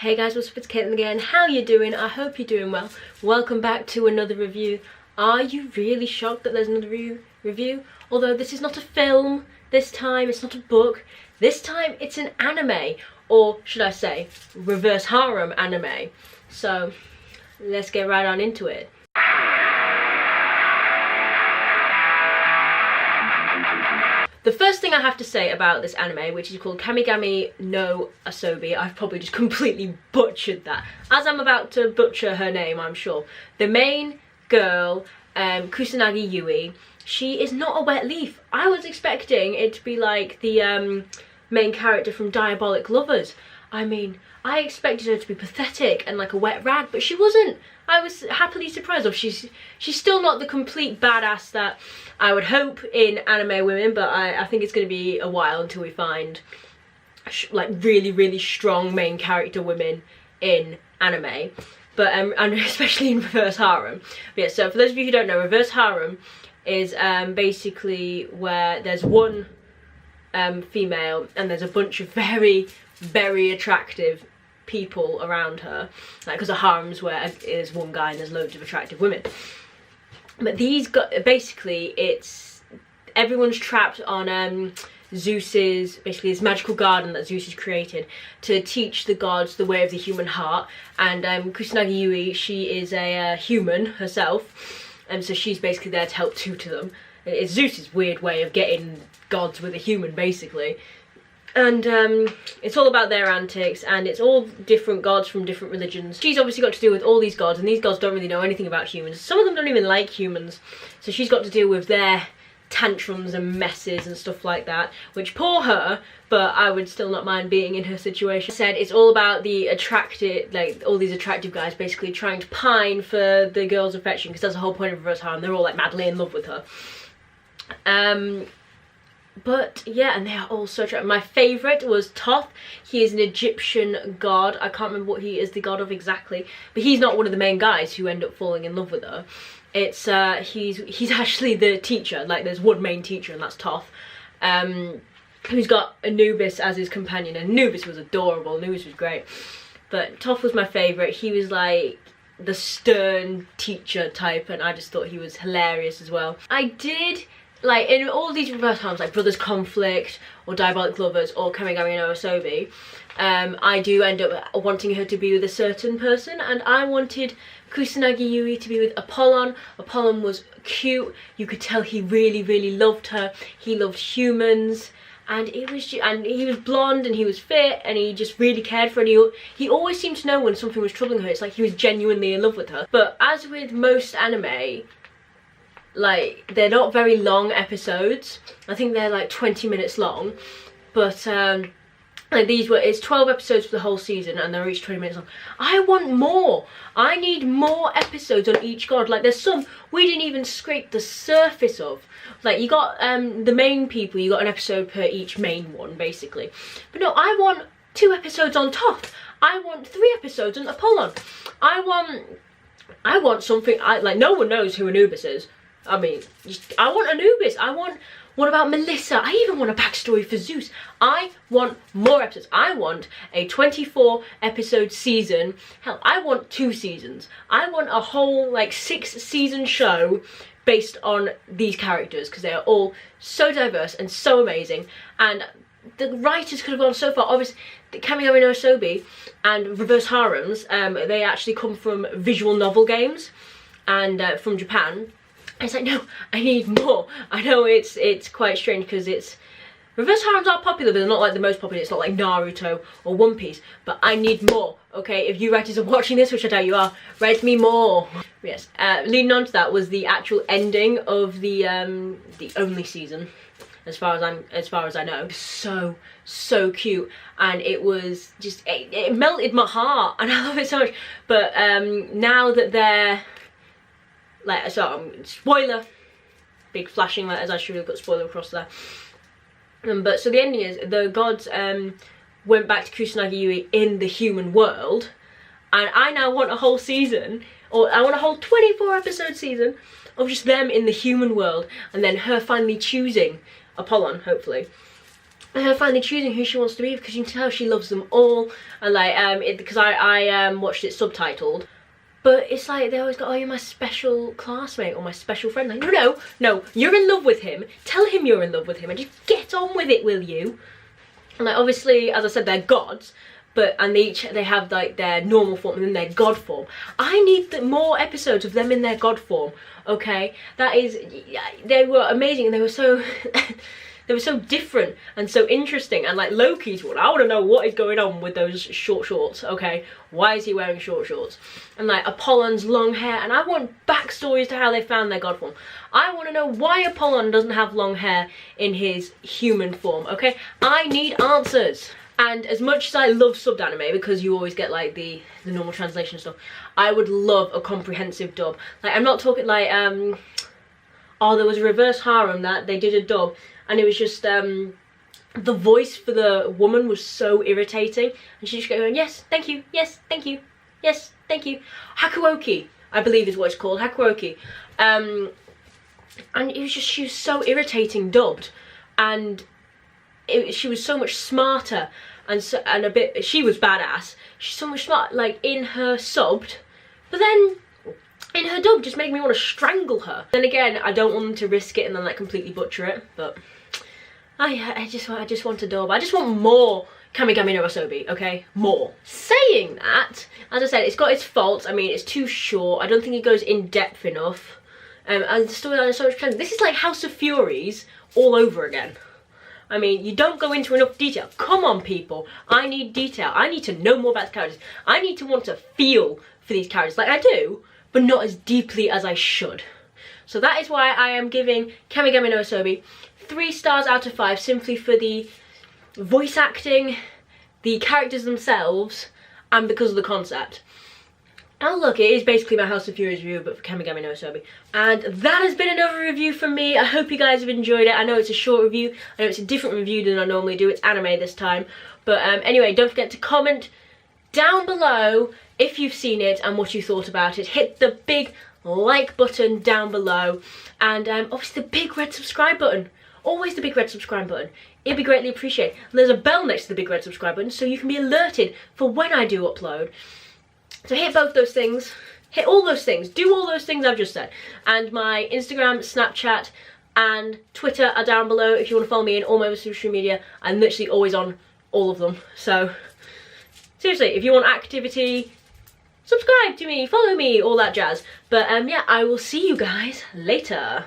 Hey guys, what's up? It's Caitlin again. How you doing? I hope you're doing well. Welcome back to another review. Are you really shocked that there's another review? Although this is not a film this time, it's not a book. This time it's an anime, or should I say, reverse harem anime. So let's get right on into it. The first thing I have to say about this anime, which is called Kamigami no Asobi, I've probably just completely butchered that, as I'm about to butcher her name, I'm sure. The main girl, Kusanagi Yui, she is not a wet leaf. I was expecting it to be like the main character from Diabolic Lovers. I mean, I expected her to be pathetic and like a wet rag, but she wasn't. I was happily surprised. She's still not the complete badass that I would hope in anime women, but I think it's going to be a while until we find like really strong main character women in anime, but and especially in reverse harem. But yeah, so for those of you who don't know, reverse harem is basically where there's one female and there's a bunch of very attractive people around her, like, because a harem's where there's one guy and there's loads of attractive women. But these basically, it's everyone's trapped on Zeus's, basically his magical garden that Zeus has created to teach the gods the way of the human heart. And Kusanagi Yui, she is a human herself, and so she's basically there to help tutor them. It's Zeus's weird way of getting gods with a human, basically. And it's all about their antics, and it's all different gods from different religions. She's obviously got to deal with all these gods, and these gods don't really know anything about humans. Some of them don't even like humans, so she's got to deal with their tantrums and messes and stuff like that, which poor her, but I would still not mind being in her situation. I said it's all about the attractive, like all these attractive guys basically trying to pine for the girl's affection, because that's the whole point of reverse harem. They're all like madly in love with her. But yeah, and they are all so attractive. My favourite was Thoth. He is an Egyptian god. I can't remember what he is the god of exactly, but he's not one of the main guys who end up falling in love with her. It's he's actually the teacher. Like, there's one main teacher, and that's Thoth, who's got Anubis as his companion. And Anubis was adorable. Anubis was great, but Thoth was my favourite. He was like the stern teacher type, and I just thought he was hilarious as well. I did, like, in all these reverse harems, like Brothers Conflict or Diabolic Lovers or Kamigami no Asobi, I do end up wanting her to be with a certain person, and I wanted Kusanagi Yui to be with Apollon. Apollon was cute. You could tell he really loved her. He loved humans, and it was and he was blonde and he was fit and he just really cared for her. He always seemed to know when something was troubling her. It's like he was genuinely in love with her. But as with most anime, like, they're not very long episodes. I think they're like 20 minutes long, but like it's 12 episodes for the whole season, and they're each 20 minutes long. I want more. I need more episodes on each god. Like, there's some we didn't even scrape the surface of. Like, you got the main people, you got an episode per each main one, basically. But no, I want 2 episodes on Thoth. I want 3 episodes on Apollon. I want something. Like, no one knows who Anubis is. I mean, I want Anubis. What about Melissa? I even want a backstory for Zeus. I want more episodes. I want a 24 episode season. Hell, I want 2 seasons. I want a whole like 6 season show based on these characters, because they are all so diverse and so amazing. And the writers could have gone so far. Obviously, the Kamigami no Asobi and reverse harems, they actually come from visual novel games and from Japan. It's like, no, I need more. I know it's quite strange, because it's reverse harems are popular, but they're not like the most popular. It's not like Naruto or One Piece, but I need more. Okay, if you writers are watching this, which I doubt you are, write me more. Yes. Leading on to that was the actual ending of the only season, as far as I know. So cute, and it was just it melted my heart, and I love it so much. But now that they're like, so spoiler, big flashing letters, I should have put spoiler across there. But so the ending is the gods went back to Kusanagi Yui in the human world, and I now want a whole season, or I want a whole 24 episode season of just them in the human world, and then her finally choosing Apollon, hopefully. and her finally choosing who she wants to be, because you can tell she loves them all. And like because I watched it subtitled, but it's like they always go, oh, you're my special classmate or my special friend. Like, no, you're in love with him. Tell him you're in love with him and just get on with it, will you? And like, obviously, as I said, they're gods, and they have like their normal form and then their god form. I need more episodes of them in their god form. Okay, they were amazing, and they were so they were so different and so interesting. And like Loki's one, I want to know what is going on with those short shorts. Okay, why is he wearing short shorts? And like Apollon's long hair, and I want backstories to how they found their god form. I want to know why Apollon doesn't have long hair in his human form. Okay, I need answers. And as much as I love subbed anime, because you always get like the normal translation stuff, I would love a comprehensive dub. Like, I'm not talking like oh, there was a reverse harem that they did a dub, and it was just the voice for the woman was so irritating, and she just going, yes, thank you, yes, thank you, yes, thank you. Hakuoki, I believe is what it's called, Hakuoki. And it was just, she was so irritating dubbed, and she was so much smarter, and she was badass. She's so much smart, like in her subbed, but then in her dub just made me want to strangle her. Then again, I don't want them to risk it and then like completely butcher it, but I just want a dub. I just want more Kamigami no Asobi, okay? More. Saying that, as I said, it's got its faults. I mean, it's too short. I don't think it goes in depth enough. And the storyline is so much better. This is like House of Furies all over again. I mean, you don't go into enough detail. Come on, people. I need detail. I need to know more about the characters. I need to want to feel for these characters. Like I do, but not as deeply as I should. So that is why I am giving Kamigami no Asobi 3 stars out of 5, simply for the voice acting, the characters themselves, and because of the concept. Oh look, it is basically my House of Furies review, but for Kamigami no Asobi. And that has been another review from me. I hope you guys have enjoyed it. I know it's a short review. I know it's a different review than I normally do. It's anime this time. But anyway, don't forget to comment down below if you've seen it and what you thought about it. Hit the big like button down below. And obviously the big red subscribe button. Always the big red subscribe button. It'd be greatly appreciated. And there's a bell next to the big red subscribe button, so you can be alerted for when I do upload. So hit both those things, hit all those things, do all those things I've just said. And my Instagram, Snapchat and Twitter are down below if you want to follow me in all my social media. I'm literally always on all of them. So seriously, if you want activity, subscribe to me, follow me, all that jazz. But yeah, I will see you guys later.